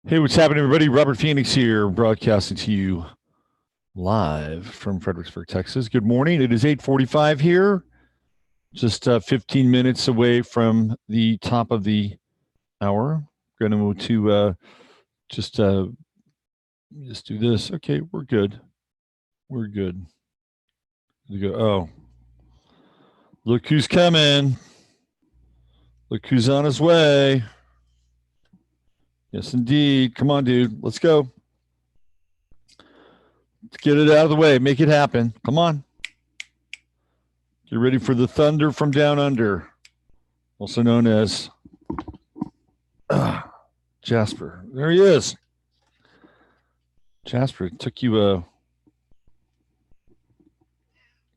Hey, what's happening, everybody? Robert Phoenix here, broadcasting to you live from Fredericksburg, Texas. Good morning. It is 8:45 here, just 15 minutes away from the top of the hour. Going to move to just just do this. Okay, we're good. We're good. We go. Oh, look who's coming! Look who's on his way! Yes, indeed. Come on, dude. Let's go. Let's get it out of the way. Make it happen. Come on. Get ready for the thunder from down under, also known as Jasper. There he is. Jasper, it took you a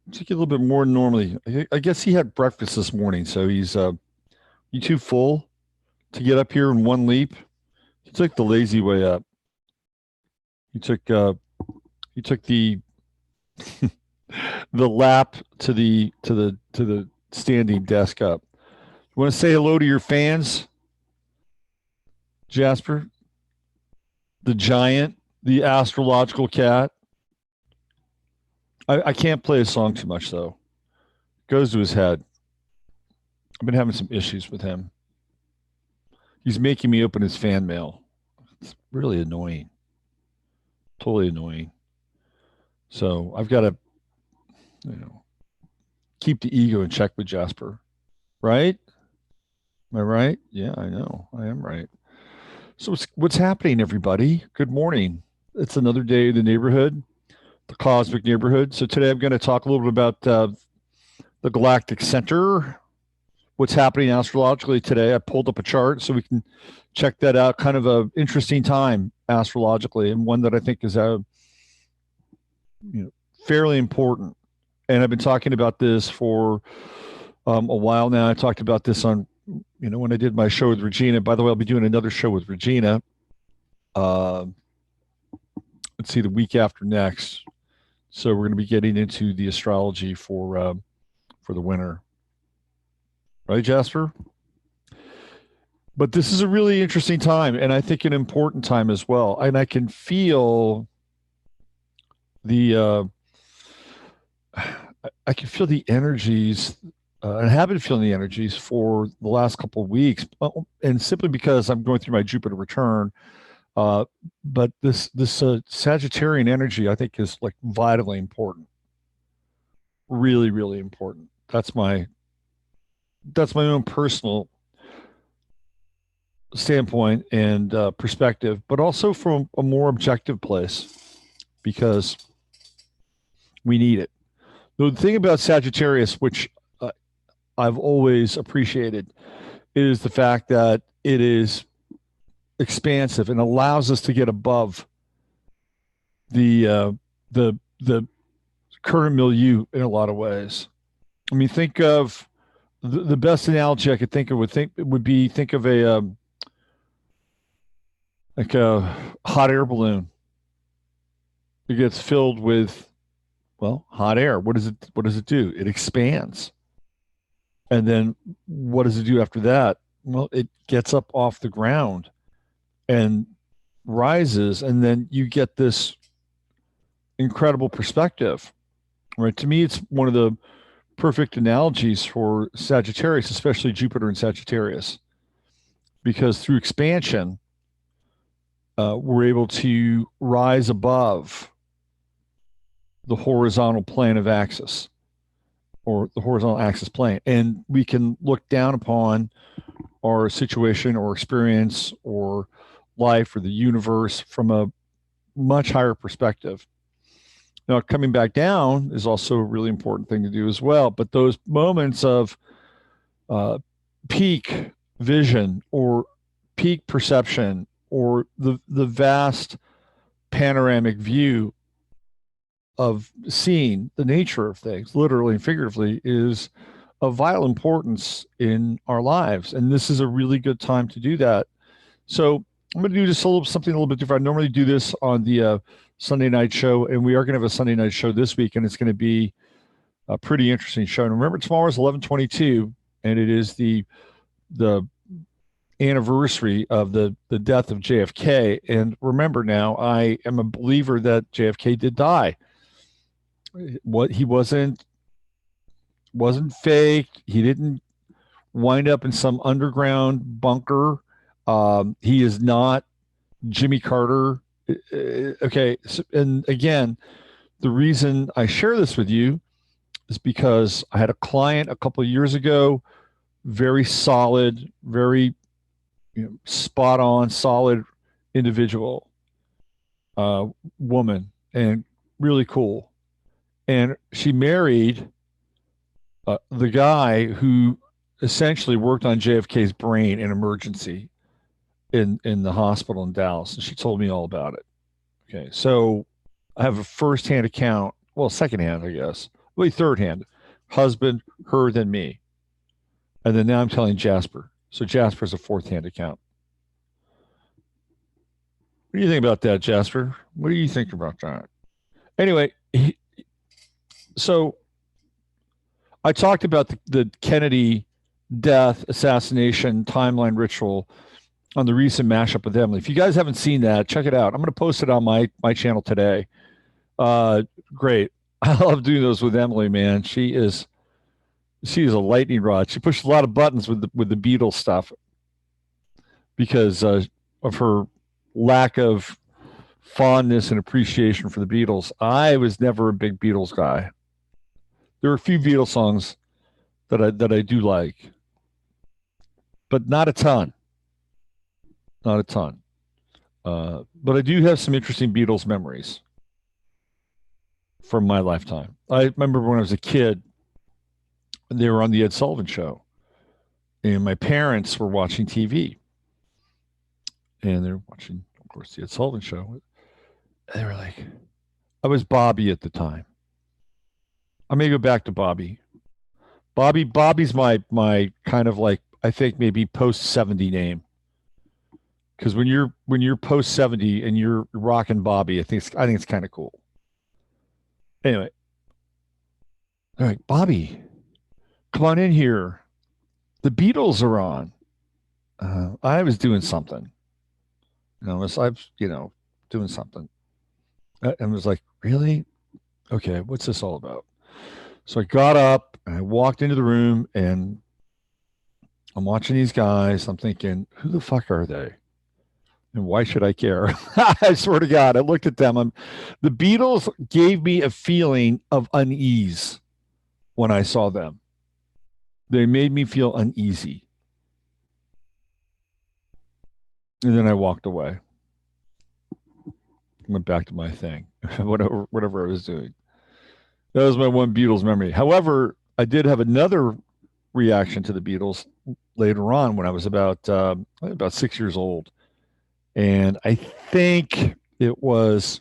little bit more than normally. I guess he had breakfast this morning, so he's you too full to get up here in one leap. He took the lazy way up. He took the the lap to the standing desk up. You want to say hello to your fans, Jasper? The giant, the astrological cat. I can't play a song too much though. It goes to his head. I've been having some issues with him. He's making me open his fan mail. It's really annoying. Totally annoying. So I've got to, keep the ego in check with Jasper. Right? Am I right? Yeah, I know. I am right. So what's happening, everybody? Good morning. It's another day in the neighborhood, the cosmic neighborhood. So today I'm going to talk a little bit about the Galactic Center, what's happening astrologically today. I pulled up a chart so we can check that out. Kind of a interesting time astrologically, and one that I think is fairly important. And I've been talking about this for a while now. I talked about this on, when I did my show with Regina. By the way, I'll be doing another show with Regina. Let's see, the week after next. So we're going to be getting into the astrology for the winter. Right, Jasper? But this is a really interesting time, and I think an important time as well. And I can feel the energies, and I have been feeling the energies for the last couple of weeks, and simply because I'm going through my Jupiter return. But this Sagittarian energy, I think, is like vitally important. Really, really important. That's my own personal standpoint and perspective, but also from a more objective place, because we need it. The thing about Sagittarius, which I've always appreciated, is the fact that it is expansive and allows us to get above the current milieu in a lot of ways. I mean, think of the best analogy I could think of would be think of a like a hot air balloon. It gets filled with, well, hot air. What does it do? It expands. And then what does it do after that? Well, it gets up off the ground and rises, and then you get this incredible perspective. Right? To me, it's one of the perfect analogies for Sagittarius, especially Jupiter and Sagittarius, because through expansion, we're able to rise above the horizontal plane of axis, or the horizontal axis plane, and we can look down upon our situation or experience or life or the universe from a much higher perspective. Now, coming back down is also a really important thing to do as well. But those moments of peak vision or peak perception, or the vast panoramic view of seeing the nature of things, literally and figuratively, is of vital importance in our lives. And this is a really good time to do that. So I'm going to do just something a little bit different. I normally do this on the Sunday night show, and we are going to have a Sunday night show this week, and it's going to be a pretty interesting show. And remember, tomorrow is 11/22, and it is the anniversary of the death of JFK. And remember now, I am a believer that JFK did die. What he wasn't fake. He didn't wind up in some underground bunker. He is not Jimmy Carter. Okay, so, and again, the reason I share this with you is because I had a client a couple of years ago, very solid, very spot on, solid individual, woman, and really cool. And she married the guy who essentially worked on JFK's brain in emergency in the hospital in Dallas. And she told me all about it. Okay, so I have a first-hand account, well, second-hand, I guess, really third-hand, husband, her, then me. And then now I'm telling Jasper. So Jasper's a fourth-hand account. What do you think about that, Jasper? What do you think about that? Anyway, so I talked about the Kennedy death, assassination, timeline ritual on the recent mashup with Emily. If you guys haven't seen that, check it out. I'm going to post it on my channel today. Great. I love doing those with Emily, man. She is a lightning rod. She pushes a lot of buttons with the Beatles stuff because of her lack of fondness and appreciation for the Beatles. I was never a big Beatles guy. There are a few Beatles songs that I do like, but not a ton. Not a ton. But I do have some interesting Beatles memories from my lifetime. I remember when I was a kid, they were on the Ed Sullivan Show, and my parents were watching TV, and they're watching, of course, the Ed Sullivan Show. They were like, I was Bobby at the time. I may go back to Bobby. Bobby's my kind of like, I think maybe post 70 name. Because when you're post 70 and you're rocking Bobby, I think it's kind of cool. Anyway, they're like, Bobby, come on in here. The Beatles are on. I was doing something. I was doing something. And was like, really? Okay, what's this all about? So I got up and I walked into the room and I'm watching these guys. I'm thinking, who the fuck are they? And why should I care? I swear to God, I looked at them. The Beatles gave me a feeling of unease when I saw them. They made me feel uneasy. And then I walked away. Went back to my thing, whatever I was doing. That was my one Beatles memory. However, I did have another reaction to the Beatles later on when I was about 6 years old. And I think it was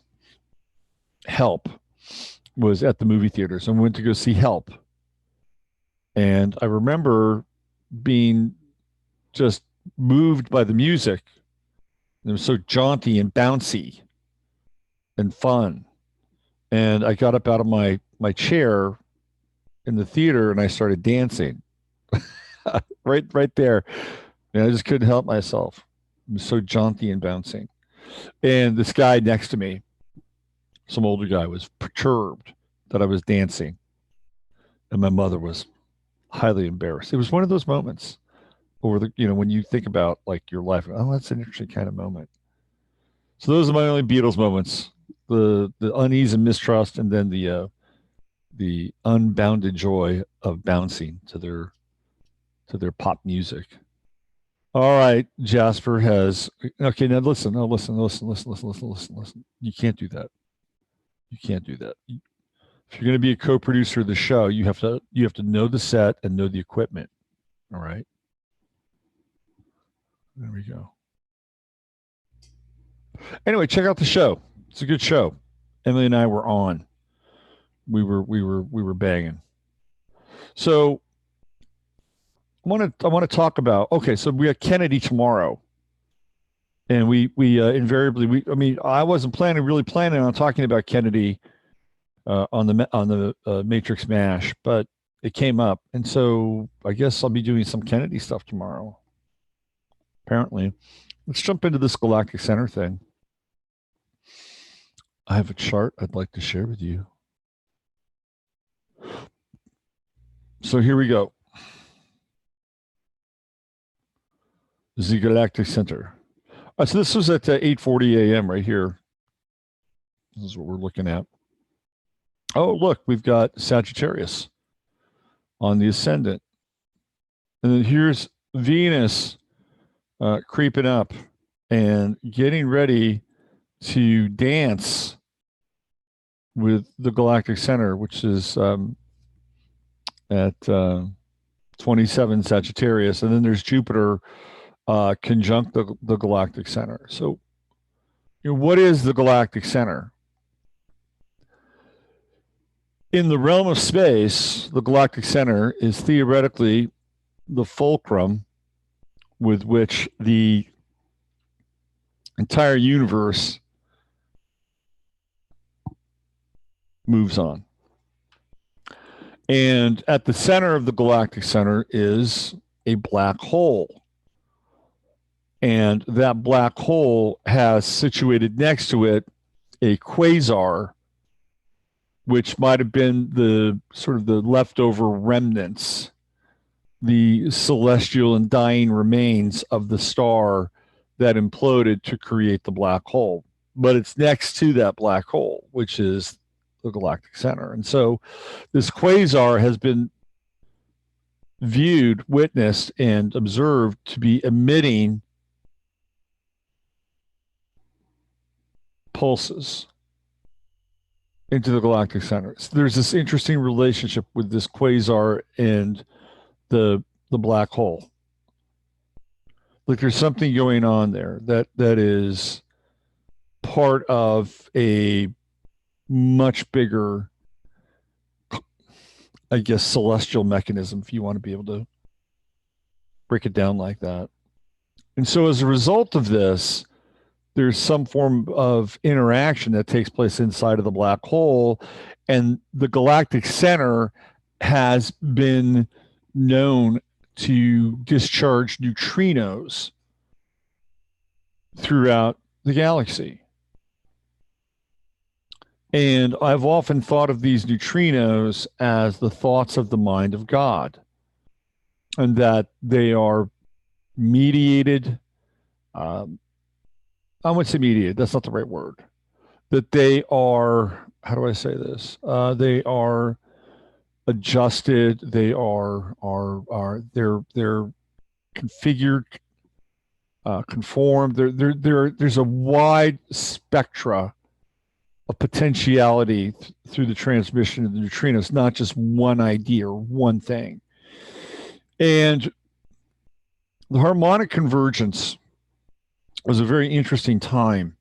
Help was at the movie theaters and went to go see Help. And I remember being just moved by the music. It was so jaunty and bouncy and fun. And I got up out of my chair in the theater and I started dancing right there. And I just couldn't help myself. It was so jaunty and bouncing. And this guy next to me, some older guy, was perturbed that I was dancing. And my mother was highly embarrassed. It was one of those moments over when you think about like your life, oh, that's an interesting kind of moment. So those are my only Beatles moments. The unease and mistrust, and then the unbounded joy of bouncing to their pop music. All right, Jasper has okay. Now listen. No, listen. You can't do that. You can't do that. If you're going to be a co-producer of the show, you have to know the set and know the equipment. All right. There we go. Anyway, check out the show. It's a good show. Emily and I were on. We were banging. So I want to talk about. Okay, so we have Kennedy tomorrow, and we invariably I wasn't really planning on talking about Kennedy on the Matrix Mash, but it came up, and so I guess I'll be doing some Kennedy stuff tomorrow. apparently. Let's jump into this Galactic Center thing. I have a chart I'd like to share with you. So here we go. The Galactic Center. So this was at 8:40 a.m. right here. This is what we're looking at. Oh, look, we've got Sagittarius on the ascendant. And then here's Venus creeping up and getting ready to dance with the Galactic Center, which is at 27 Sagittarius. And then there's Jupiter conjunct the Galactic Center. So, what is the Galactic Center? In the realm of space, the Galactic Center is theoretically the fulcrum with which the entire universe moves on. And at the center of the Galactic Center is a black hole. And that black hole has situated next to it a quasar, which might have been the sort of the leftover remnants, the celestial and dying remains of the star that imploded to create the black hole. But it's next to that black hole, which is the Galactic Center. And so this quasar has been viewed, witnessed, and observed to be emitting pulses into the Galactic Center. So there's this interesting relationship with this quasar and the black hole. Like there's something going on there that is part of a much bigger, I guess, celestial mechanism, if you want to be able to break it down like that. And so as a result of this, there's some form of interaction that takes place inside of the black hole, and the Galactic Center has been known to discharge neutrinos throughout the galaxy. And I've often thought of these neutrinos as the thoughts of the mind of God, and that they are mediated. I wouldn't say mediated, that's not the right word. That they are, how do I say this? They are adjusted, they're configured, conformed. There's a wide spectra of potentiality through the transmission of the neutrinos, not just one idea or one thing. And the harmonic convergence was a very interesting time.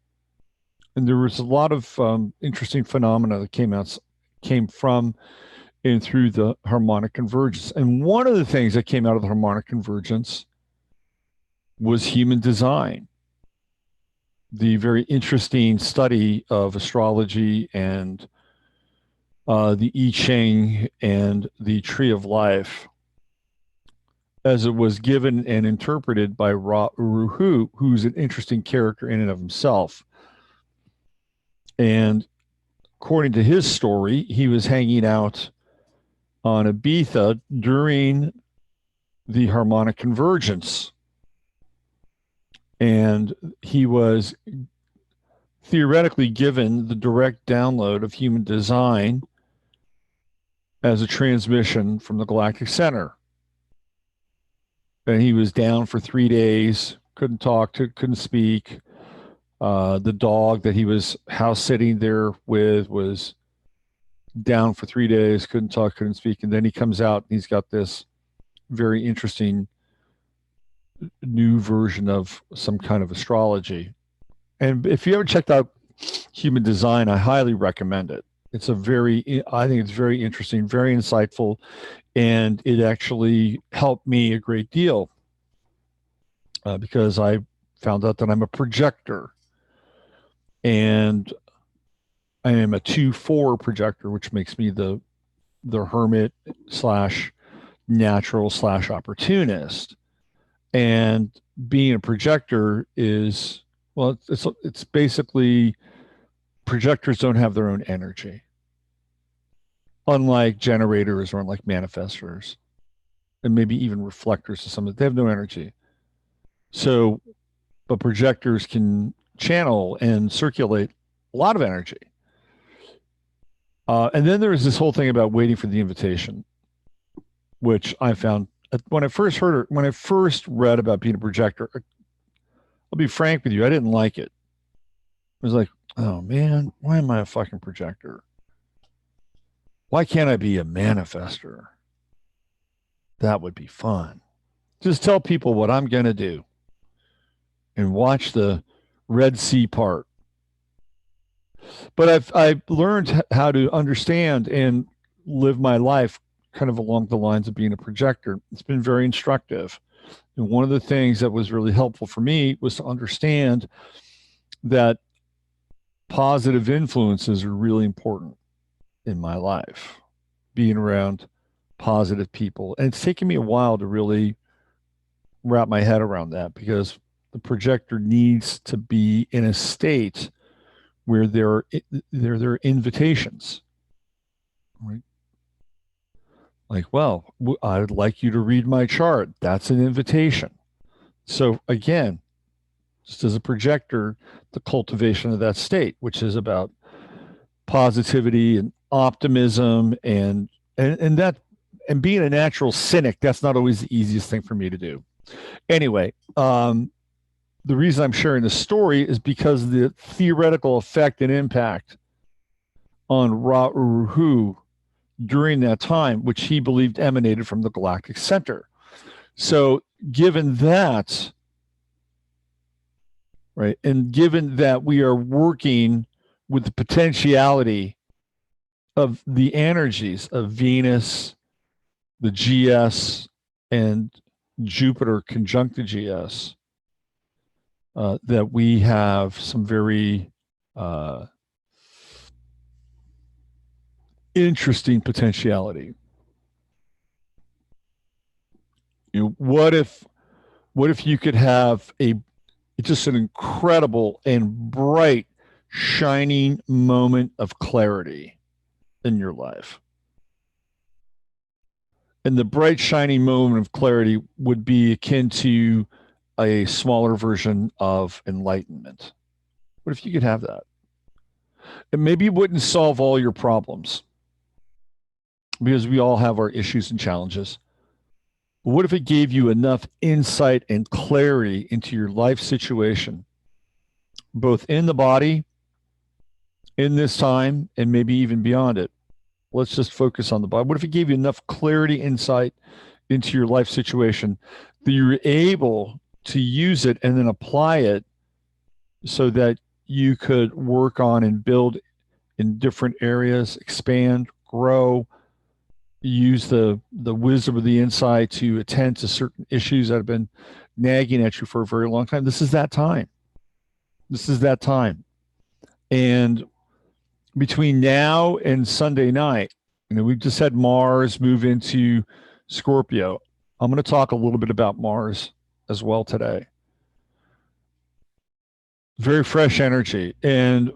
And there was a lot of interesting phenomena that came from and through the harmonic convergence. And one of the things that came out of the harmonic convergence was human design. The very interesting study of astrology and the I Ching and the Tree of Life, as it was given and interpreted by Ra Uru Hu, who's an interesting character in and of himself. And according to his story, he was hanging out on Ibiza during the harmonic convergence. And he was theoretically given the direct download of human design as a transmission from the Galactic Center. And he was down for 3 days, couldn't talk, couldn't speak. The dog that he was house sitting there with was down for 3 days, couldn't talk, couldn't speak. And then he comes out and he's got this very interesting new version of some kind of astrology. And if you ever checked out Human Design, I highly recommend it. I think it's very interesting, very insightful, and it actually helped me a great deal because I found out that I'm a projector, and I am a 2-4 projector, which makes me the hermit / natural / opportunist. And being a projector is, well, it's basically projectors don't have their own energy, unlike generators or unlike manifestors, and maybe even reflectors to some. They have no energy. So, but projectors can channel and circulate a lot of energy. And then there is this whole thing about waiting for the invitation, which I found when I first read about being a projector. I'll be frank with you, I didn't like it. I was like, oh man, why am I a fucking projector? Why can't I be a manifester? That would be fun. Just tell people what I'm going to do and watch the Red Sea part. But I've learned how to understand and live my life kind of along the lines of being a projector. It's been very instructive. And one of the things that was really helpful for me was to understand that positive influences are really important in my life, being around positive people. And it's taken me a while to really wrap my head around that, because the projector needs to be in a state where there are invitations, right? Like, well, I'd like you to read my chart. That's an invitation. So again, just as a projector, the cultivation of that state, which is about positivity and optimism and that, and being a natural cynic, that's not always the easiest thing for me to do. Anyway, the reason I'm sharing this story is because of the theoretical effect and impact on Ra-Uru during that time, which he believed emanated from the Galactic Center. So given that, right, and given that we are working with the potentiality of the energies of Venus, the GS, and Jupiter conjunct the GS, that we have some very interesting potentiality. You know, what if you could have just an incredible and bright, shining moment of clarity in your life? And the bright, shining moment of clarity would be akin to a smaller version of enlightenment. What if you could have that? And maybe it wouldn't solve all your problems, because we all have our issues and challenges. But what if it gave you enough insight and clarity into your life situation, both in the body, in this time, and maybe even beyond it? Let's just focus on the body. What if it gave you enough clarity, insight into your life situation that you're able to use it and then apply it so that you could work on and build in different areas, expand, grow, use the wisdom of the insight to attend to certain issues that have been nagging at you for a very long time? This is that time. This is that time. And between now and Sunday night, you know, we've just had Mars move into Scorpio. I'm going to talk a little bit about Mars as well today. Very fresh energy. And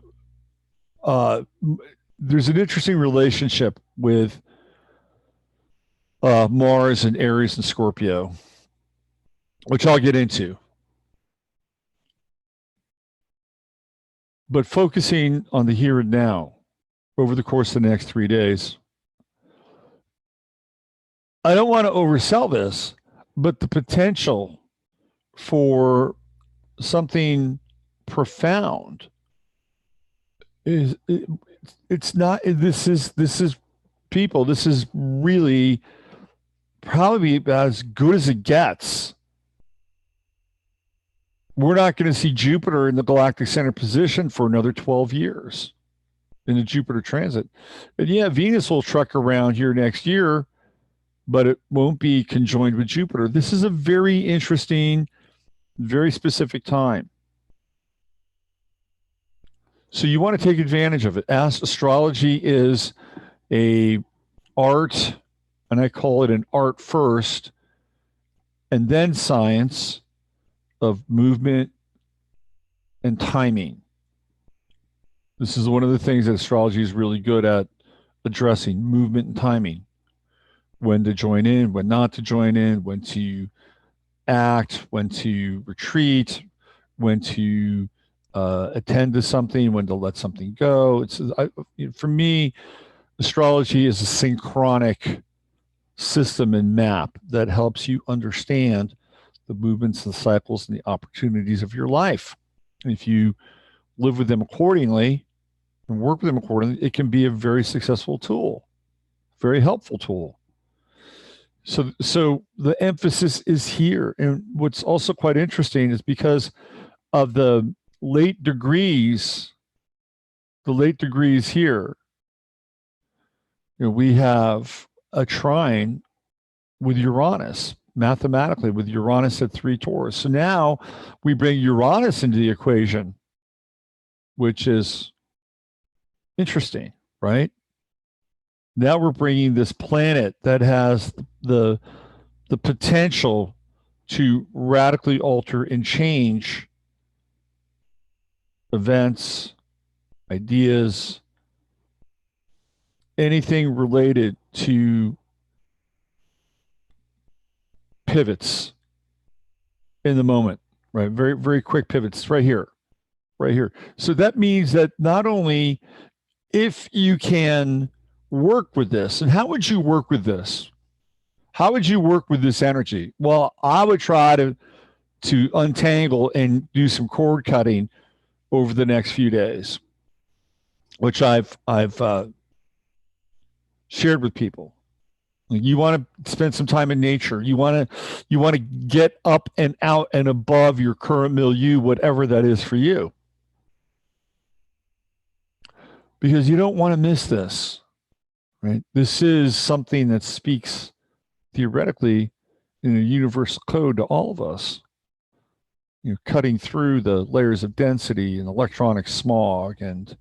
there's an interesting relationship with Mars and Aries and Scorpio, which I'll get into. But focusing on the here and now over the course of the next 3 days, I don't want to oversell this, but the potential for something profound is, it's not, this is people, this is really probably about as good as it gets. We're not going to see Jupiter in the Galactic Center position for another 12 years in the Jupiter transit. And yeah, Venus will truck around here next year, but it won't be conjoined with Jupiter. This is a very interesting, very specific time. So you want to take advantage of it. Astrology is a art, and I call it an art first, and then science of movement and timing. This is one of the things that astrology is really good at addressing: movement and timing. When to join in, when not to join in, when to act, when to retreat, when to attend to something, when to let something go. For me, astrology is a synchronic system and map that helps you understand the movements, the cycles, and the opportunities of your life. And if you live with them accordingly and work with them accordingly, it can be a very successful tool, very helpful tool. So the emphasis is here. And what's also quite interesting is because of the late degrees here, we have a trine with Uranus, mathematically, with Uranus at 3 Taurus. So now we bring Uranus into the equation, which is interesting, right? Now we're bringing this planet that has the potential to radically alter and change events, ideas, anything related to pivots in the moment, right? Very, very quick pivots right here. So that means that not only if you can work with this, and how would you work with this? How would you work with this energy? Well, I would try to untangle and do some cord cutting over the next few days, which I've shared with people. You want to spend some time in nature. You want to get up and out and above your current milieu, whatever that is for you, because you don't want to miss this, right? This is something that speaks theoretically in a universal code to all of us. Cutting through the layers of density and electronic smog and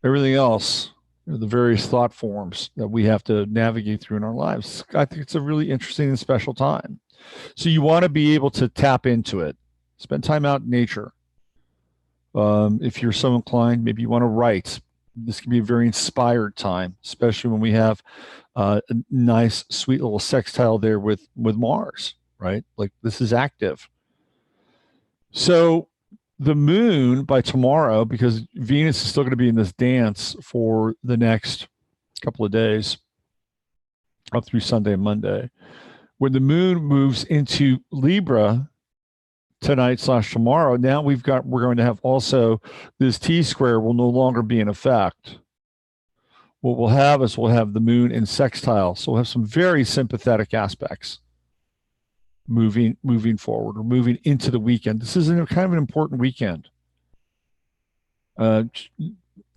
everything else, the various thought forms that we have to navigate through in our lives. I think it's a really interesting and special time. So you want to be able to tap into it, spend time out in nature. If you're so inclined, maybe you want to write. This can be a very inspired time, especially when we have a nice, sweet little sextile there with Mars, right? Like, this is active. So the moon by tomorrow, because Venus is still going to be in this dance for the next couple of days, up through Sunday and Monday, when the moon moves into Libra tonight/tomorrow, now we're going to have also this T-square will no longer be in effect. What we'll have is we'll have the moon in sextile. So we'll have some very sympathetic aspects moving forward or moving into the weekend. This is kind of an important weekend. And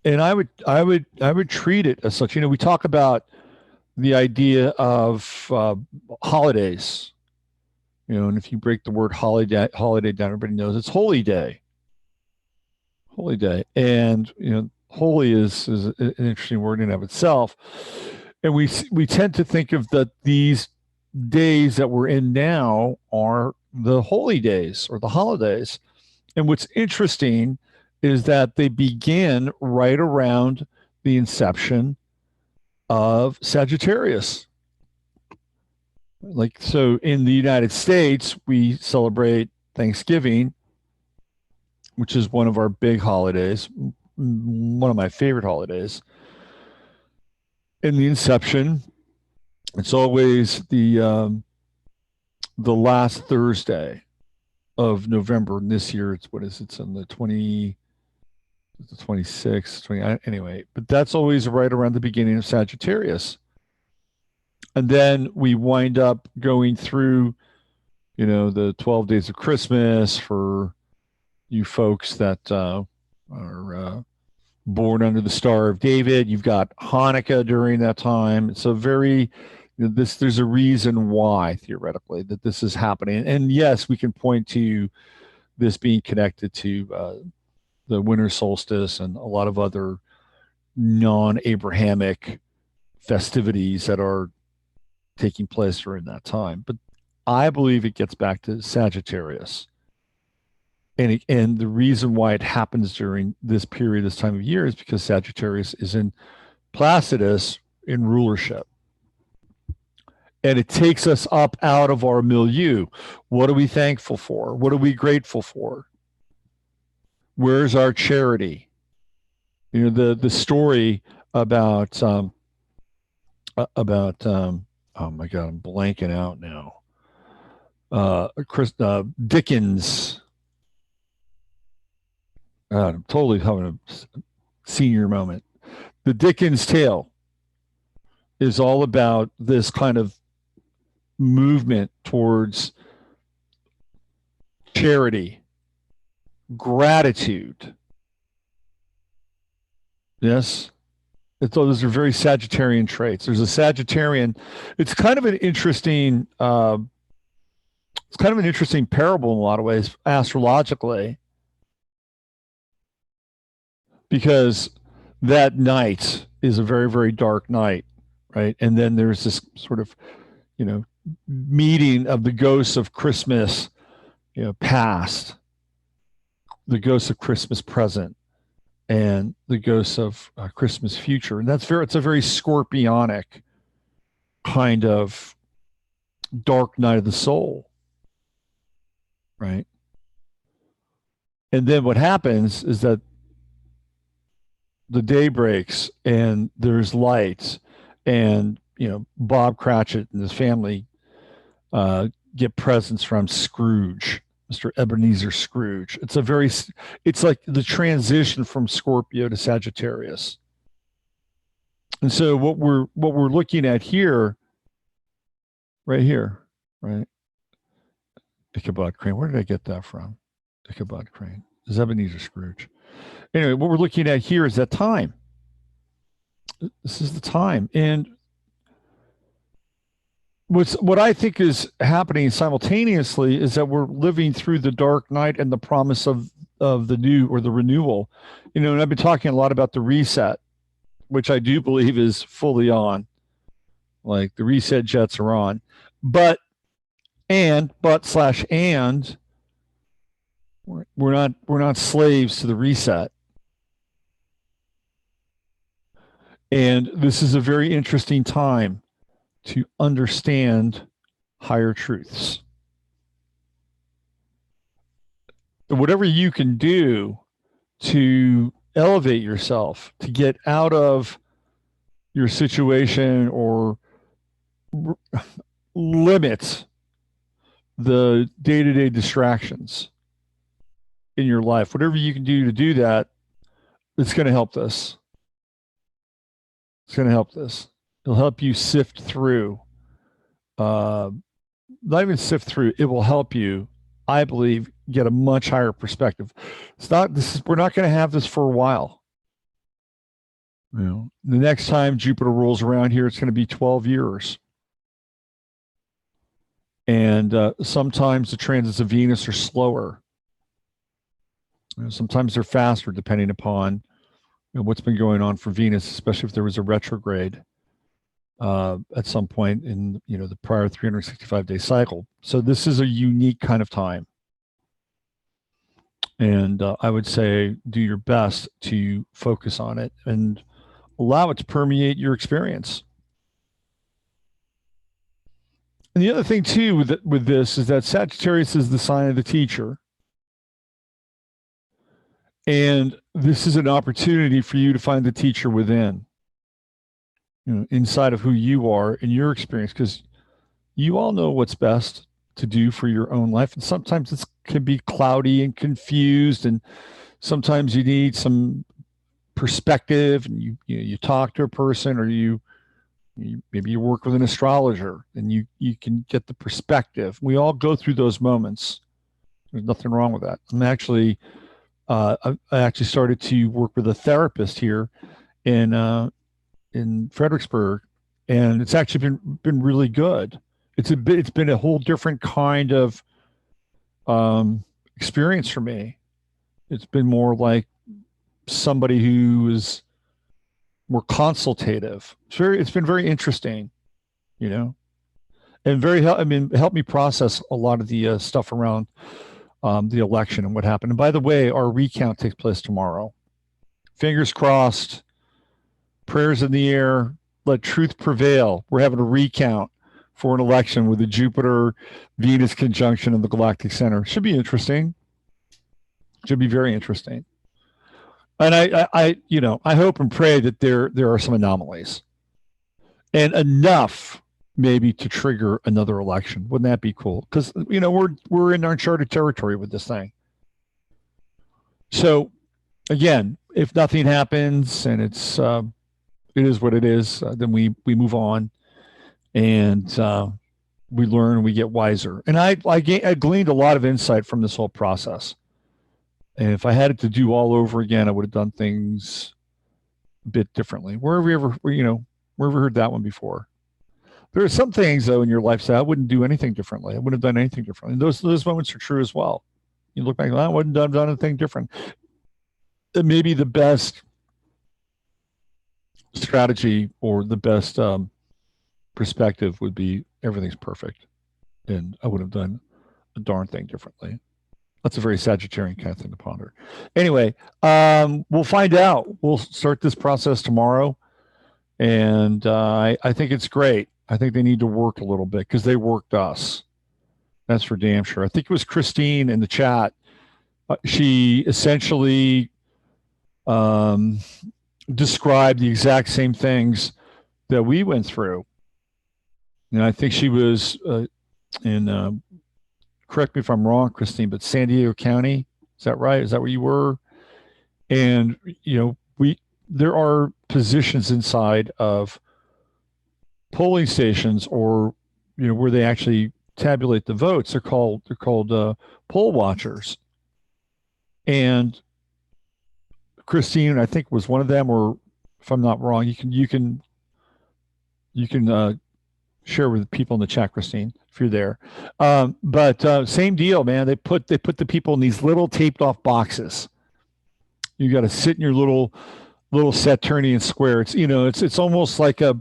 I would treat it as such. We talk about the idea of holidays, and if you break the word holiday down, everybody knows it's holy day. And holy is an interesting word in and of itself. And we tend to think of these days that we're in now are the holy days or the holidays. And what's interesting is that they begin right around the inception of Sagittarius. Like, so in the United States, we celebrate Thanksgiving, which is one of our big holidays, one of my favorite holidays. In the inception, it's always the last Thursday of November. And this year, it's on the 26th, 20, anyway. But that's always right around the beginning of Sagittarius. And then we wind up going through, the 12 days of Christmas for you folks that are born under the Star of David. You've got Hanukkah during that time. It's a very, there's a reason why, theoretically, that this is happening. And yes, we can point to this being connected to the winter solstice and a lot of other non-Abrahamic festivities that are taking place during that time. But I believe it gets back to Sagittarius. And the reason why it happens during this period, this time of year, is because Sagittarius is in Placidus in rulership. And it takes us up out of our milieu. What are we thankful for? What are we grateful for? Where's our charity? You know, the story about oh my God, I'm blanking out now. Dickens. I'm totally having a senior moment. The Dickens tale is all about this kind of movement towards charity, gratitude. Yes. Those are very Sagittarian traits. There's a Sagittarian. It's kind of an interesting. It's kind of an interesting parable in a lot of ways, astrologically, because that night is a very, very dark night, right? And then there's this sort of, you know, meeting of the ghosts of Christmas, you know, past, the ghosts of Christmas present, and the ghosts of Christmas future. And it's a very scorpionic kind of dark night of the soul, right? And then what happens is that the day breaks and there's lights, and you know, Bob Cratchit and his family get presents from Scrooge, Mr. Ebenezer Scrooge. It's like the transition from Scorpio to Sagittarius. And so what we're looking at here, right here, right? Ichabod Crane. Where did I get that from? Ichabod Crane. Is Ebenezer Scrooge. Anyway, what we're looking at here is that time. This is the time. And what I think is happening simultaneously is that we're living through the dark night and the promise of the new, or the renewal. You know, and I've been talking a lot about the reset, which I do believe is fully on. Like, the reset jets are on. But we're not slaves to the reset. And this is a very interesting time to understand higher truths. Whatever you can do to elevate yourself, to get out of your situation, or limit the day-to-day distractions in your life, whatever you can do to do that, it's going to help this. It's going to help this. It'll help you sift through, not even sift through, it will help you, I believe, get a much higher perspective. We're not going to have this for a while. You know, the next time Jupiter rolls around here, it's going to be 12 years. And sometimes the transits of Venus are slower. You know, sometimes they're faster, depending upon, you know, what's been going on for Venus, especially if there was a retrograde at some point in, you know, the prior 365-day cycle. So this is a unique kind of time. And I would say do your best to focus on it and allow it to permeate your experience. And the other thing too with this is that Sagittarius is the sign of the teacher. And this is an opportunity for you to find the teacher within, you know, inside of who you are in your experience, because you all know what's best to do for your own life. And sometimes it can be cloudy and confused, and sometimes you need some perspective, and you talk to a person, or maybe you work with an astrologer, and you can get the perspective. We all go through those moments. There's nothing wrong with that. I actually started to work with a therapist here in Fredericksburg, and it's actually been really good. It's been a whole different kind of experience for me. It's been more like somebody who is more consultative. It's been very interesting, you know. and help me process a lot of the stuff around the election and what happened. And by the way, our recount takes place tomorrow. Fingers crossed, prayers in the air, let truth prevail. We're having a recount for an election with the Jupiter Venus conjunction in the Galactic Center. Should be interesting. Should be very interesting. And I hope and pray that there are some anomalies and enough maybe to trigger another election. Wouldn't that be cool? Because we're in uncharted territory with this thing. So again, if nothing happens and it is what it is, then we move on and we learn, we get wiser. And I gleaned a lot of insight from this whole process. And if I had it to do all over again, I would have done things a bit differently. Where have we ever heard that one before? There are some things, though, in your life that I wouldn't do anything differently. I wouldn't have done anything differently. Those moments are true as well. You look back, I wouldn't have done anything different. Maybe the best strategy or the best perspective would be everything's perfect, and I would have done a darn thing differently. That's a very Sagittarian kind of thing to ponder. Anyway, we'll find out. We'll start this process tomorrow, and I think it's great. I think they need to work a little bit because they worked us. That's for damn sure. I think it was Christine in the chat. She essentially described the exact same things that we went through. And I think she was in, correct me if I'm wrong, Christine, but San Diego County. Is that right? Is that where you were? And, there are positions inside of polling stations or, where they actually tabulate the votes. They're called poll watchers. And Christine, I think, was one of them, or if I'm not wrong, you can share with people in the chat, Christine, if you're there. But same deal, man. They put the people in these little taped off boxes. You got to sit in your little Saturnian square. It's almost like a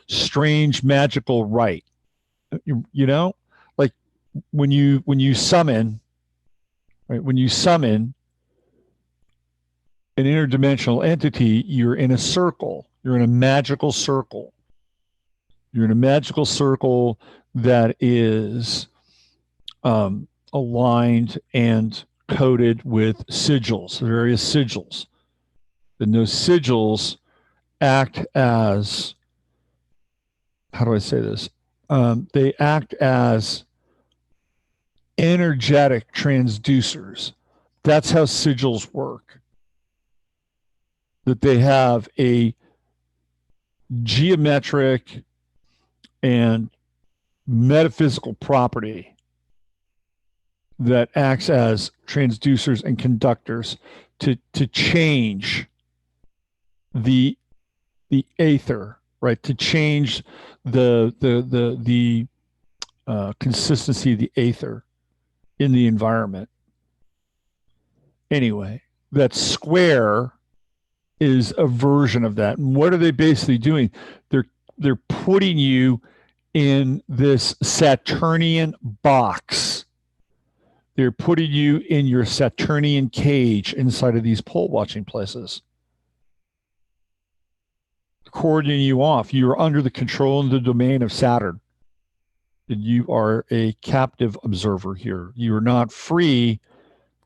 strange magical rite. Like when you summon, right? When you summon an interdimensional entity, you're in a circle. You're in a magical circle. You're in a magical circle that is aligned and coated with sigils, various sigils. And those sigils act as, how do I say this? They act as energetic transducers. That's how sigils work. That they have a geometric and metaphysical property that acts as transducers and conductors to change the aether, right? To change the consistency of the aether in the environment. Anyway, that square is a version of that. And what are they basically doing? They're putting you in this Saturnian box. They're putting you in your Saturnian cage inside of these poll watching places. Cordoning you off. You're under the control and the domain of Saturn. And you are a captive observer here. You are not free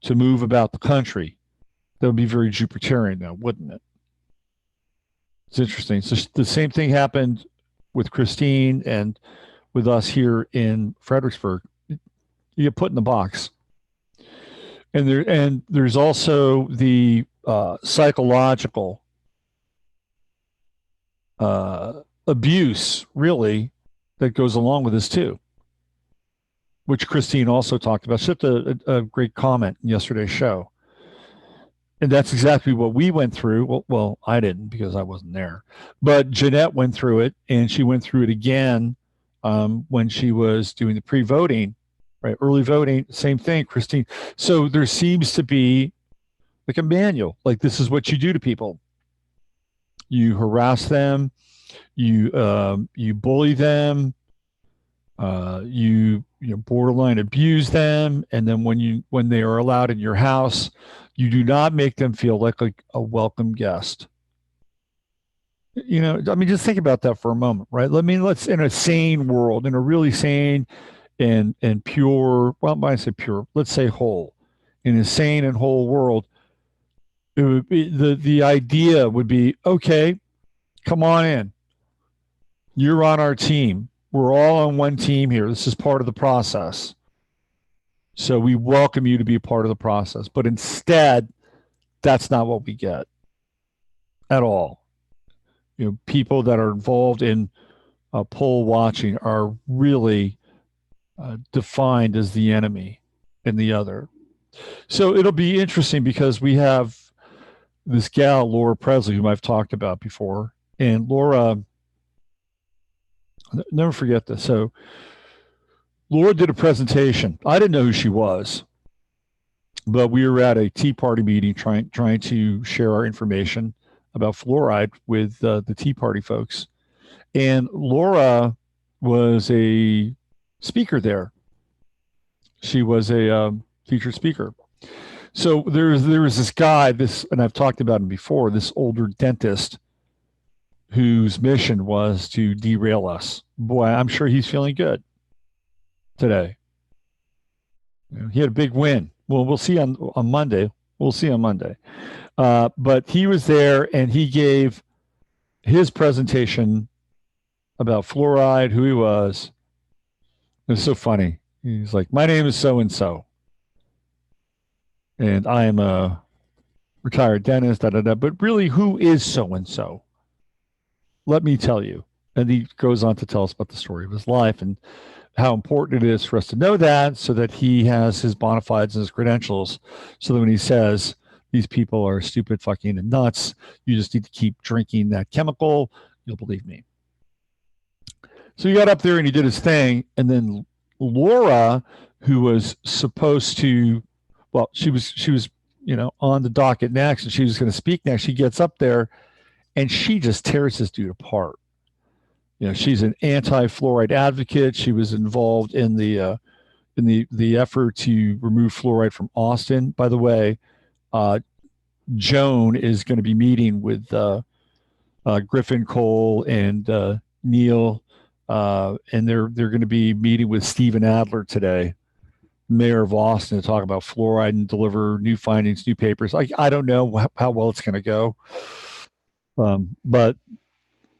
to move about the country. That would be very Jupiterian now, wouldn't it? It's interesting. So the same thing happened with Christine and with us here in Fredericksburg. You get put in the box. And there's also the psychological abuse, really, that goes along with this too, which Christine also talked about. She left a great comment in yesterday's show. And that's exactly what we went through. Well, I didn't because I wasn't there. But Jeanette went through it, and she went through it again when she was doing the pre-voting, right? Early voting, same thing, Christine. So there seems to be like a manual, like this is what you do to people. You harass them, you bully them, You borderline abuse them, and then when they are allowed in your house, you do not make them feel like a welcome guest. I mean, just think about that for a moment, right? Let's in a sane world, in a really sane and pure, well, when I say pure, let's say whole, in a sane and whole world, it would be the idea would be, okay, come on in. You're on our team. We're all on one team here. This is part of the process. So we welcome you to be a part of the process. But instead, that's not what we get at all. People that are involved in poll watching are really defined as the enemy and the other. So it'll be interesting because we have this gal, Laura Presley, whom I've talked about before. And Laura, never forget this. So Laura did a presentation. I didn't know who she was, but we were at a Tea Party meeting trying to share our information about fluoride with the Tea Party folks. And Laura was a speaker there. She was a featured speaker. So there was this guy, and I've talked about him before, this older dentist whose mission was to derail us. Boy, I'm sure he's feeling good today. He had a big win. Well, we'll see on Monday. We'll see on Monday. But he was there and he gave his presentation about fluoride, who he was. It was so funny. He's like, my name is so-and-so. And I am a retired dentist, but really, who is so-and-so? Let me tell you. And he goes on to tell us about the story of his life and how important it is for us to know that so that he has his bona fides and his credentials. So that when he says these people are stupid, fucking, and nuts, you just need to keep drinking that chemical. You'll believe me. So he got up there and he did his thing. And then Laura, who was supposed to, well, she was, on the docket next and she was going to speak next. She gets up there and she just tears this dude apart. She's an anti-fluoride advocate. She was involved in the effort to remove fluoride from Austin. By the way, Joan is going to be meeting with Griffin Cole and Neil, and they're going to be meeting with Stephen Adler today, mayor of Austin, to talk about fluoride and deliver new findings, new papers. I don't know how well it's going to go, but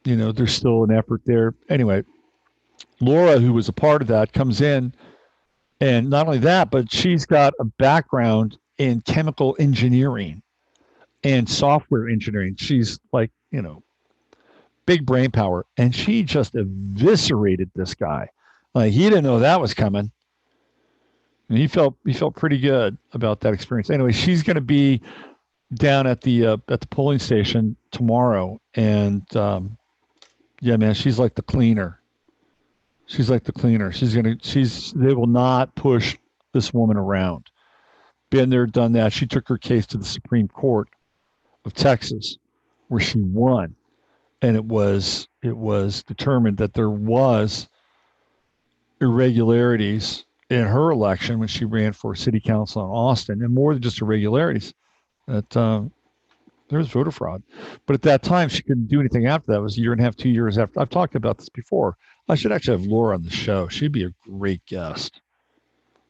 there's still an effort there. Anyway, Laura, who was a part of that, comes in, and not only that, but she's got a background in chemical engineering and software engineering. She's like, big brain power, and she just eviscerated this guy. Like, he didn't know that was coming. And he felt pretty good about that experience. Anyway, she's going to be down at the polling station tomorrow, and yeah, man, she's like the cleaner. She's like the cleaner. They will not push this woman around. Been there, done that. She took her case to the Supreme Court of Texas, where she won. And it was determined that there was irregularities in her election when she ran for city council in Austin, and more than just irregularities, that there was voter fraud. But at that time, she couldn't do anything after that. It was a year and a half, 2 years after. I've talked about this before. I should actually have Laura on the show. She'd be a great guest.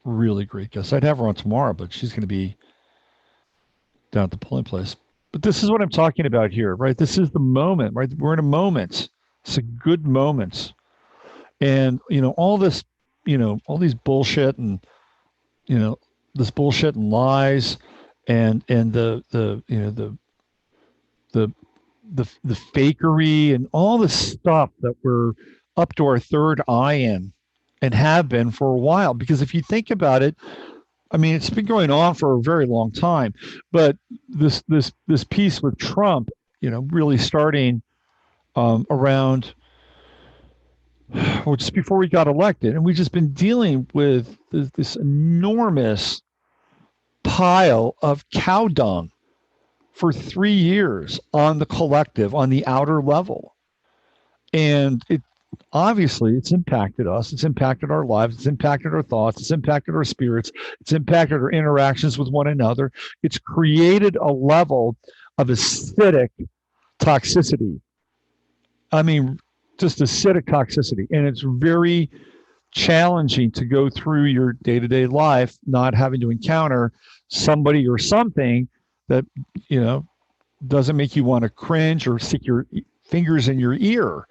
Really great guest. I'd have her on tomorrow, but she's going to be down at the polling place. But this is what I'm talking about here, right? This is the moment, right? We're in a moment. It's a good moment. And, all this, all these bullshit and, this bullshit and lies and the fakery and all the stuff that we're up to our third eye in and have been for a while. Because if you think about it, I mean, it's been going on for a very long time, but this piece with Trump, really starting around, well, just before we got elected, and we've just been dealing with this enormous pile of cow dung for 3 years on the collective, on the outer level, and obviously it's impacted us. It's impacted our lives. It's impacted our thoughts. It's impacted our spirits. It's impacted our interactions with one another. It's created a level of acidic toxicity. I mean, just acidic toxicity. And it's very challenging to go through your day-to-day life not having to encounter somebody or something that, doesn't make you want to cringe or stick your fingers in your ear.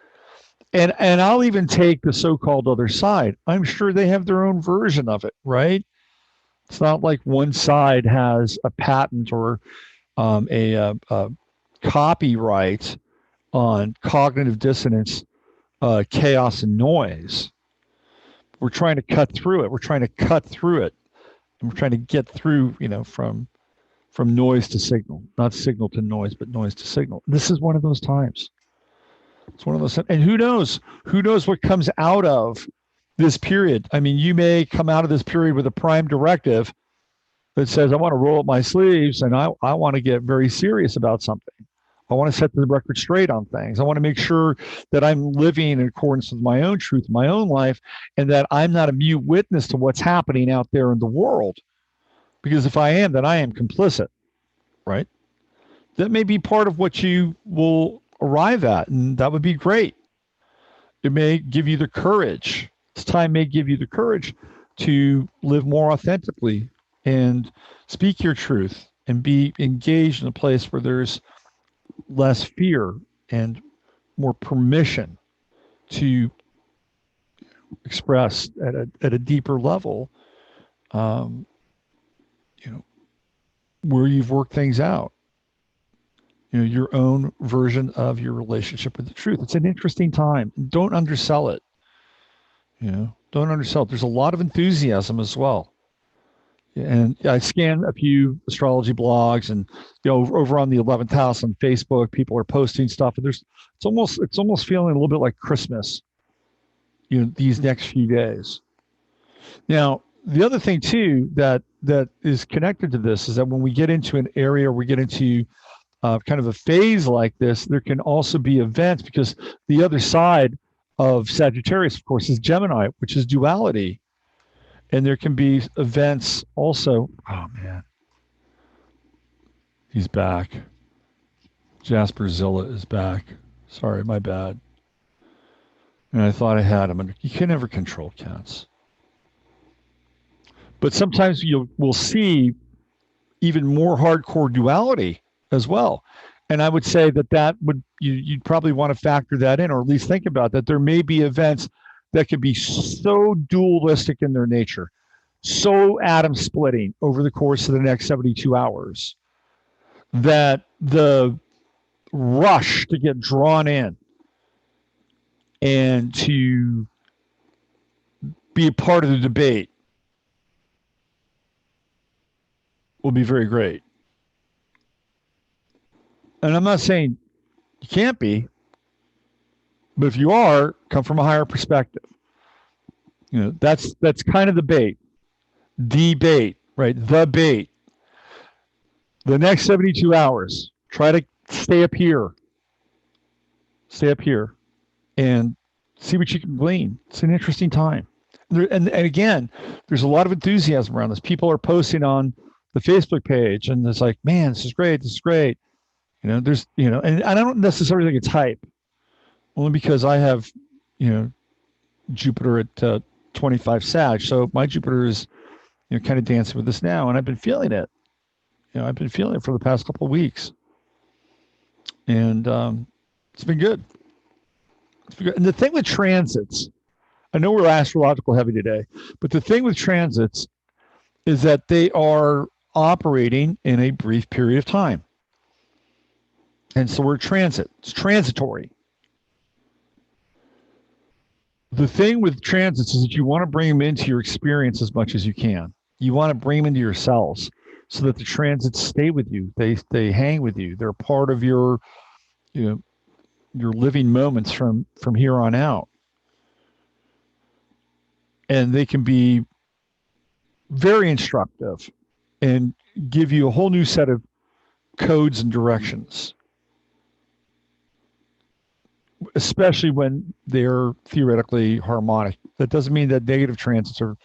And I'll even take the so-called other side. I'm sure they have their own version of it, right? It's not like one side has a patent or a copyright on cognitive dissonance, chaos, and noise. We're trying to cut through it. We're trying to cut through it, and we're trying to get through, from noise to signal, not signal to noise, but noise to signal. This is one of those times. It's one of those, and who knows what comes out of this period. I mean, you may come out of this period with a prime directive that says, I want to roll up my sleeves and I want to get very serious about something. I want to set the record straight on things. I want to make sure that I'm living in accordance with my own truth, my own life, and that I'm not a mute witness to what's happening out there in the world. Because if I am, then I am complicit, right? That may be part of what you will arrive at, and that would be great. It may give you the courage. This time may give you the courage to live more authentically and speak your truth and be engaged in a place where there's less fear and more permission to express at a deeper level, where you've worked things out. Your own version of your relationship with the truth. It's an interesting time. Don't undersell it. Don't undersell it. There's a lot of enthusiasm as well. And I scan a few astrology blogs, and over on the 11th house on Facebook, people are posting stuff, and it's almost feeling a little bit like Christmas. These next few days. Now, the other thing too that is connected to this is that when we get into an area, we get into kind of a phase like this, there can also be events, because the other side of Sagittarius, of course, is Gemini, which is duality. And there can be events also. Oh, man. He's back. Jasper Zilla is back. Sorry, my bad. And I thought I had him. You can never control cats. But sometimes we'll see even more hardcore duality as well. And I would say that you'd probably want to factor that in, or at least think about that. There may be events that could be so dualistic in their nature, so atom splitting over the course of the next 72 hours, that the rush to get drawn in and to be a part of the debate will be very great. And I'm not saying you can't be, but if you are, come from a higher perspective. That's kind of the bait. Debate, right? The bait. The next 72 hours, try to stay up here. Stay up here and see what you can glean. It's an interesting time. And again, there's a lot of enthusiasm around this. People are posting on the Facebook page, and it's like, man, this is great. This is great. And I don't necessarily think it's hype, only because I have, Jupiter at 25 Sag. So my Jupiter is, kind of dancing with this now, and I've been feeling it. I've been feeling it for the past couple of weeks, and it's been good. It's been good. And the thing with transits, I know we're astrological heavy today, but the thing with transits is that they are operating in a brief period of time. And so we're transit. It's transitory. The thing with transits is that you want to bring them into your experience as much as you can. You want to bring them into your cells so that the transits stay with you. They hang with you. They're part of your living moments from here on out. And they can be very instructive and give you a whole new set of codes and directions. especially when they're theoretically harmonic. That doesn't mean that negative transits or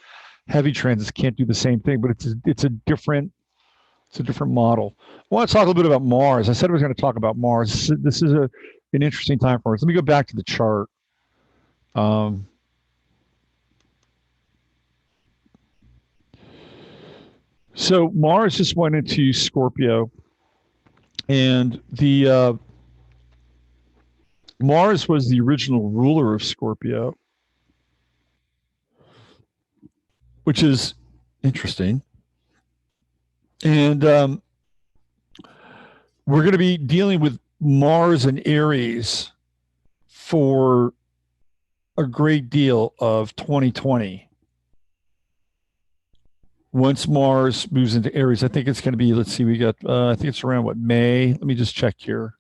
heavy transits can't do the same thing, but it's a different model. I want to talk a little bit about Mars. I said I was going to talk about Mars. This is an interesting time for us. Let me go back to the chart. So Mars just went into Scorpio, and the Mars was the original ruler of Scorpio, which is interesting. And we're going to be dealing with Mars and Aries for a great deal of 2020. Once Mars moves into Aries, I think it's going to be, let's see, we got, I think it's around what, May? Let me just check here.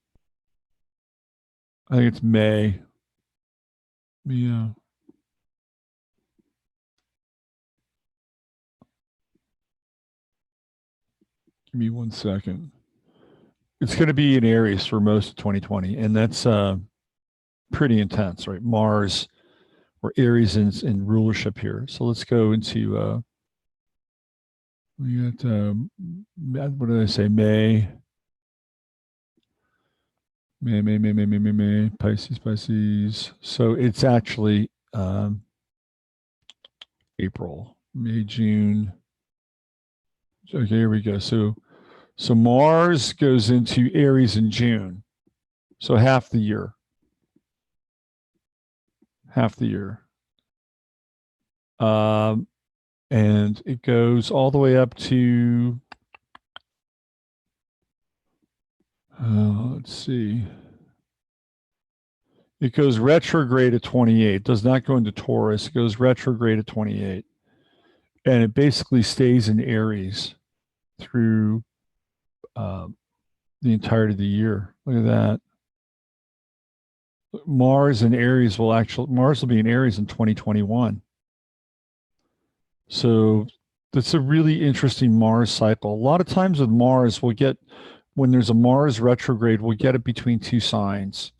I think it's May. Yeah. Give me 1 second. It's going to be in Aries for most of 2020, and that's pretty intense, right? Mars or Aries in rulership here. So let's go into, we got, what did I say? May, Pisces. So it's actually April, May, June. Okay, here we go. So Mars goes into Aries in June. So half the year. And it goes all the way up to, let's see. It goes retrograde at 28. It does not go into Taurus. It goes retrograde at 28. And it basically stays in Aries through the entirety of the year. Look at that. Mars and Aries Mars will be in Aries in 2021. So that's a really interesting Mars cycle. A lot of times with Mars, when there's a Mars retrograde, we'll get it between two signs.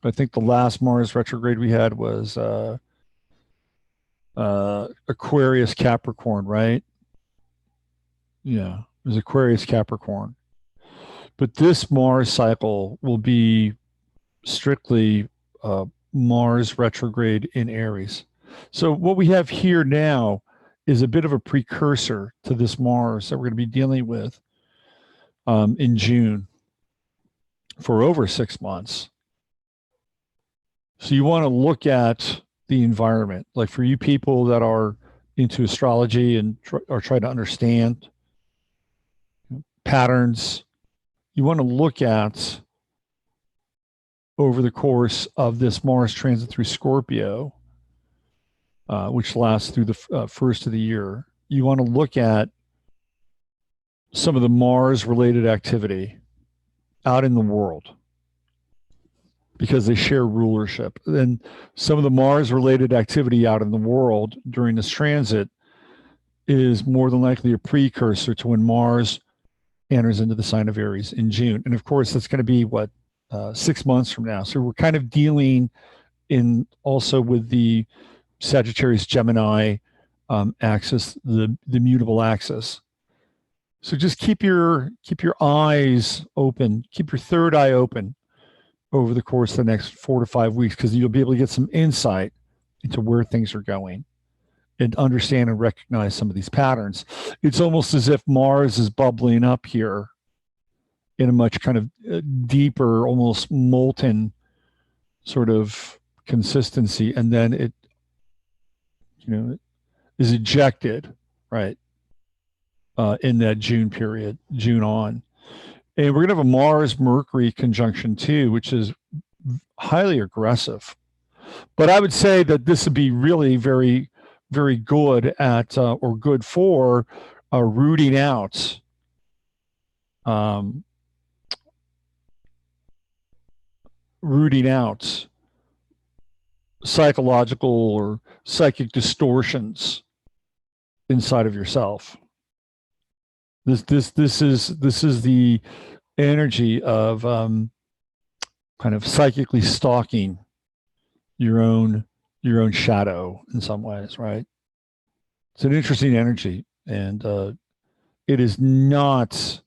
I think the last Mars retrograde we had was Aquarius Capricorn, right? Yeah, it was Aquarius Capricorn. But this Mars cycle will be strictly Mars retrograde in Aries. So what we have here now is a bit of a precursor to this Mars that we're going to be dealing with in June for over 6 months. So you want to look at the environment, like for you people that are into astrology and are trying to understand patterns, you want to look at over the course of this Mars transit through Scorpio, which lasts through the first of the year. You want to look at some of the Mars-related activity out in the world because they share rulership. And some of the Mars-related activity out in the world during this transit is more than likely a precursor to when Mars enters into the sign of Aries in June. And of course, that's going to be 6 months from now. So we're kind of dealing in also with the Sagittarius Gemini axis, the mutable axis. So just keep your eyes open, keep your third eye open over the course of the next 4 to 5 weeks, because you'll be able to get some insight into where things are going and understand and recognize some of these patterns. It's almost as if Mars is bubbling up here in a much kind of deeper, almost molten sort of consistency, and then it is ejected, right, in that June period, June on. And we're going to have a Mars-Mercury conjunction too, which is highly aggressive. But I would say that this would be really very, very good at, or good for rooting out psychological or psychic distortions inside of yourself. This is the energy of kind of psychically stalking your own shadow in some ways, right? It's an interesting energy, and it is not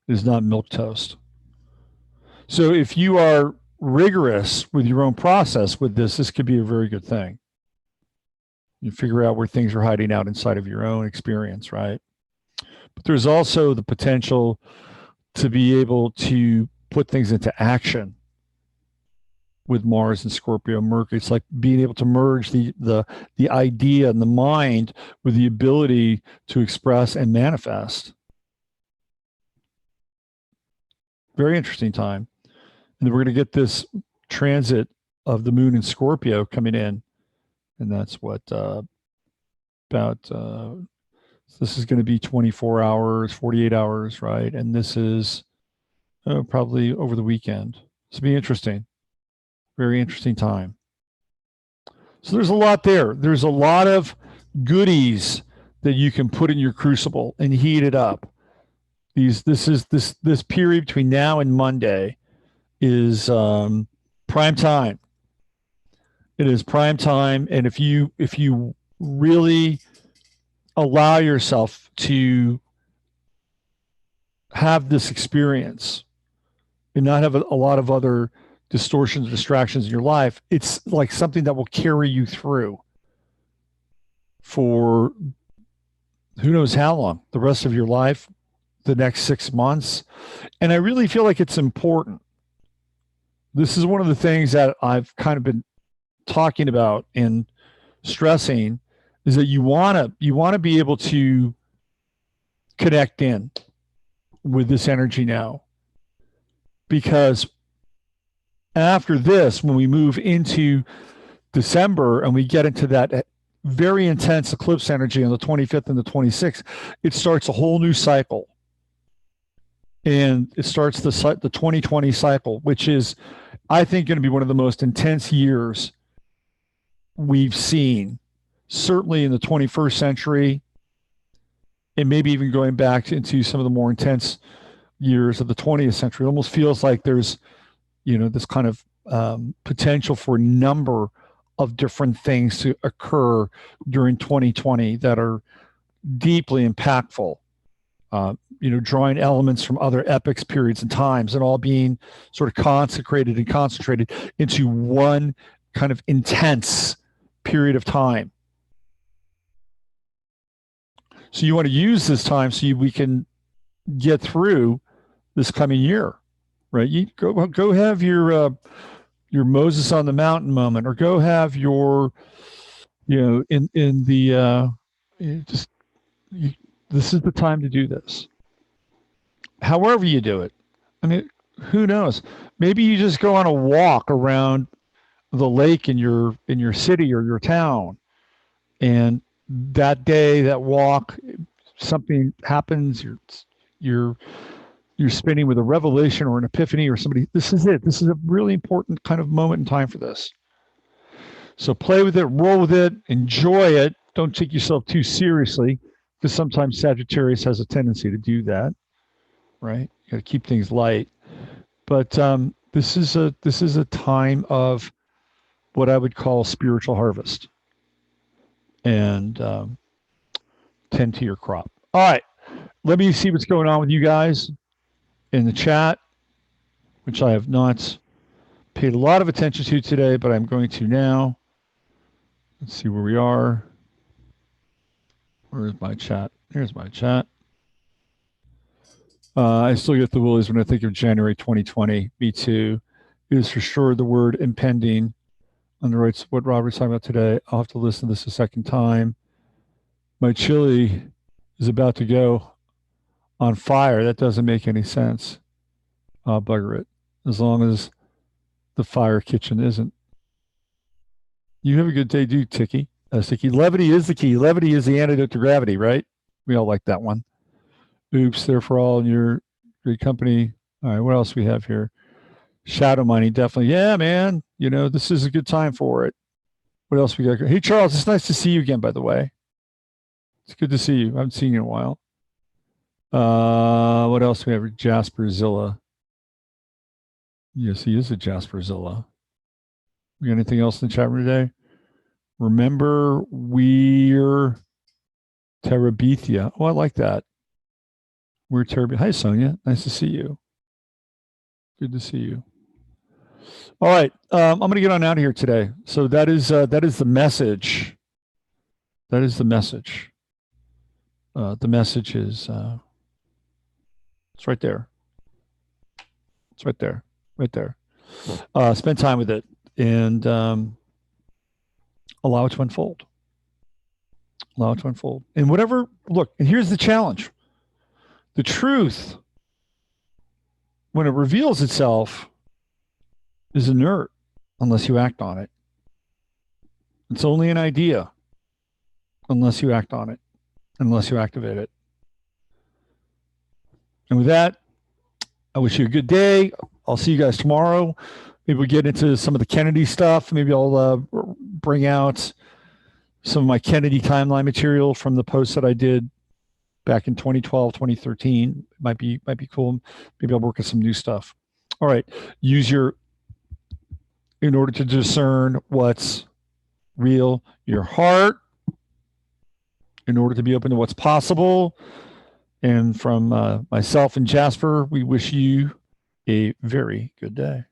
milk toast. So if you are rigorous with your own process with this could be a very good thing. You figure out where things are hiding out inside of your own experience, right? But there's also the potential to be able to put things into action with Mars and Scorpio, Mercury. It's like being able to merge the idea and the mind with the ability to express and manifest. Very interesting time. And then we're going to get this transit of the moon in Scorpio coming in. And that's what this is going to be 24 hours, 48 hours, right? And this is probably over the weekend. This will be interesting. Very interesting time. So there's a lot there. There's a lot of goodies that you can put in your crucible and heat it up. This period between now and Monday is prime time. It is prime time, and if you really allow yourself to have this experience and not have a lot of other distortions, distractions in your life, it's like something that will carry you through for who knows how long, the rest of your life, the next 6 months. And I really feel like it's important. This is one of the things that I've kind of been talking about and stressing, is that you want to be able to connect in with this energy now, because after this, when we move into December and we get into that very intense eclipse energy on the 25th and the 26th, it starts a whole new cycle. And it starts the 2020 cycle, which is, I think, going to be one of the most intense years we've seen, certainly in the 21st century, and maybe even going back into some of the more intense years of the 20th century. It almost feels like there's, this kind of potential for a number of different things to occur during 2020 that are deeply impactful. Drawing elements from other epochs, periods, and times, and all being sort of consecrated and concentrated into one kind of intense period of time. So you want to use this time so we can get through this coming year, right? You go have your Moses on the mountain moment, or go have your, this is the time to do this. However you do it. I mean, who knows? Maybe you just go on a walk around the lake in your city or your town, and that day, that walk, something happens. You're spinning with a revelation or an epiphany or somebody. This is it. This is a really important kind of moment in time for this. So play with it, roll with it, enjoy it. Don't take yourself too seriously, because sometimes Sagittarius has a tendency to do that, right? You got to keep things light. But this is a time of what I would call spiritual harvest, and tend to your crop. All right, let me see what's going on with you guys in the chat, which I have not paid a lot of attention to today, but I'm going to now. Let's see where we are. Where's my chat? Here's my chat. I still get the willies when I think of January 2020. Me too. It is for sure the word impending underwrites what Robert's talking about today. I'll have to listen to this a second time. My chili is about to go on fire. That doesn't make any sense. I'll bugger it, as long as the fire kitchen isn't. You have a good day, dude, Sticky. Levity is the key. Levity is the antidote to gravity, right? We all like that one. Oops, there for all in your great company. All right, what else we have here? Shadow mining, definitely. Yeah, man. This is a good time for it. What else we got? Hey, Charles, it's nice to see you again, by the way. It's good to see you. I haven't seen you in a while. What else do we have? Jasperzilla. Yes, he is a Jasperzilla. We got anything else in the chat room today? Remember, we're Terabithia. Oh, I like that. We're Terabithia. Hi, Sonia. Nice to see you. Good to see you. All right, I'm going to get on out of here today. So that is the message. That is the message. The message is it's right there. It's right there. Right there. Spend time with it and allow it to unfold. Allow it to unfold. And whatever, look, and here's the challenge. The truth, when it reveals itself, is inert unless you act on it. It's only an idea unless you act on it, unless you activate it. And with that, I wish you a good day. I'll see you guys tomorrow. Maybe we'll get into some of the Kennedy stuff. Maybe I'll bring out some of my Kennedy timeline material from the post that I did back in 2012, 2013. Might be cool. Maybe I'll work with some new stuff. All right. In order to discern what's real, your heart, in order to be open to what's possible. And from myself and Jasper, we wish you a very good day.